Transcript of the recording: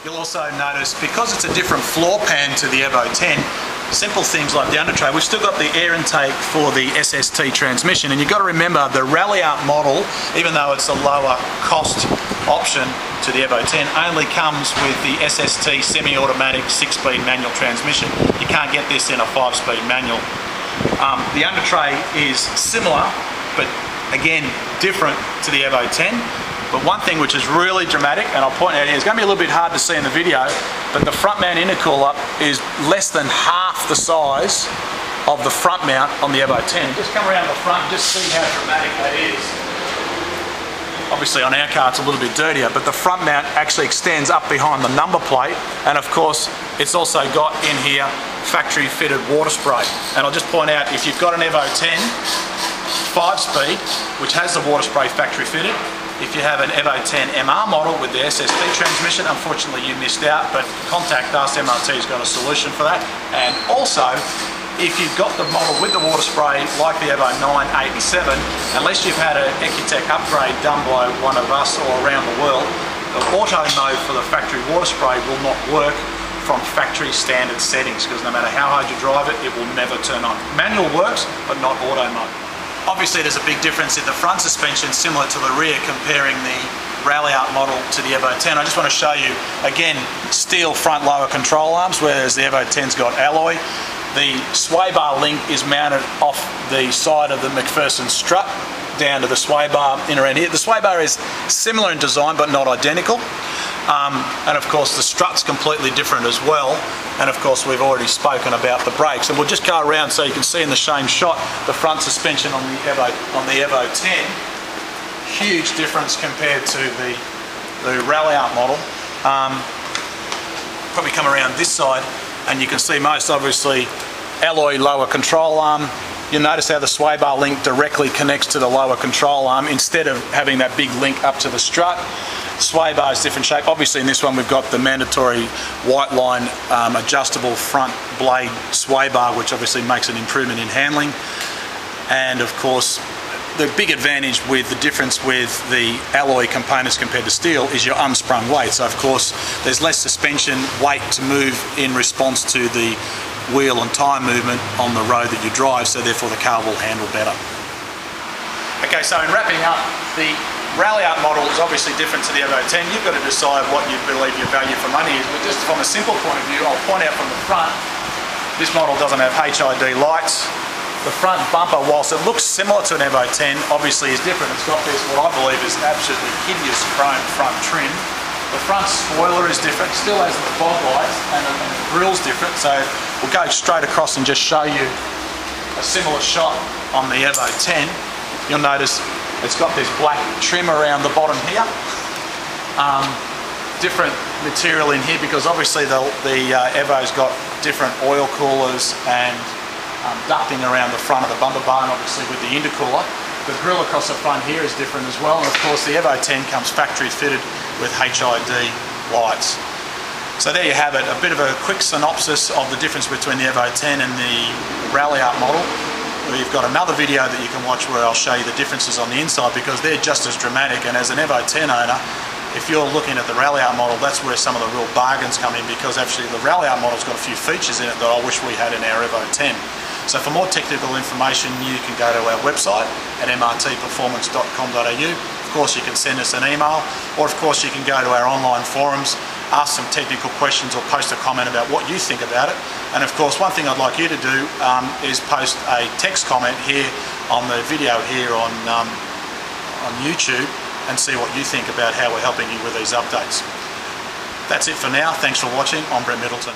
You'll also notice, because it's a different floor pan to the EVO 10, simple things like the under tray, we've still got the air intake for the SST transmission, and you've got to remember the Ralliart model, even though it's a lower cost option to the EVO 10, only comes with the SST semi-automatic 6-speed manual transmission. You can't get this in a 5-speed manual. The under tray is similar, but again different to the EVO 10. But one thing which is really dramatic, and I'll point out here, it's going to be a little bit hard to see in the video, but the front mount intercooler is less than half the size of the front mount on the EVO 10. Just come around the front and just see how dramatic that is. Obviously on our car it's a little bit dirtier, but the front mount actually extends up behind the number plate, and of course it's also got in here factory fitted water spray. And I'll just point out, if you've got an EVO 10 5-speed, which has the water spray factory fitted, if you have an EVO 10 MR model with the SST transmission, unfortunately you missed out, but contact us, MRT's got a solution for that. And also, if you've got the model with the water spray, like the EVO 987, unless you've had an Ecutech upgrade done by one of us or around the world, the auto mode for the factory water spray will not work from factory standard settings, because no matter how hard you drive it, it will never turn on. Manual works, but not auto mode. Obviously there's a big difference in the front suspension, similar to the rear, comparing the Ralliart model to the EVO 10. I just want to show you, again, steel front lower control arms, whereas the EVO 10's got alloy. The sway bar link is mounted off the side of the McPherson strut down to the sway bar in around here. The sway bar is similar in design but not identical. And of course the strut's completely different as well. And of course we've already spoken about the brakes. And we'll just go around so you can see in the same shot the front suspension on the EVO 10. Huge difference compared to the Ralliart model. Probably come around this side and you can see most obviously alloy lower control arm. You'll notice how the sway bar link directly connects to the lower control arm instead of having that big link up to the strut. Sway bar is different shape. Obviously in this one we've got the mandatory white line adjustable front blade sway bar, which obviously makes an improvement in handling. And of course the big advantage with the difference with the alloy components compared to steel is your unsprung weight. So of course there's less suspension weight to move in response to the wheel and tyre movement on the road that you drive, so therefore the car will handle better. Okay, so in wrapping up, the Ralliart model is obviously different to the EVO 10. You've got to decide what you believe your value for money is, but just from a simple point of view, I'll point out from the front, this model doesn't have HID lights. The front bumper, whilst it looks similar to an EVO 10, obviously is different. It's got this, what I believe is absolutely hideous chrome front trim. The front spoiler is different, still has the fog lights, and the grille's different. So we'll go straight across and just show you a similar shot on the EVO 10. You'll notice it's got this black trim around the bottom here. Different material in here because obviously the EVO's got different oil coolers and ducting around the front of the bumper bar, and obviously with the intercooler. The grille across the front here is different as well, and of course the EVO 10 comes factory fitted with HID lights. So there you have it, a bit of a quick synopsis of the difference between the EVO 10 and the Ralliart model. We've got another video that you can watch where I'll show you the differences on the inside, because they're just as dramatic. And as an EVO 10 owner, if you're looking at the Ralliart model, that's where some of the real bargains come in, because actually the Ralliart model's got a few features in it that I wish we had in our EVO 10. So for more technical information, you can go to our website at mrtperformance.com.au. Of course, you can send us an email, or of course you can go to our online forums, ask some technical questions, or post a comment about what you think about it. And of course, one thing I'd like you to do is post a text comment here on the video here on YouTube, and see what you think about how we're helping you with these updates. That's it for now. Thanks for watching. I'm Brett Middleton.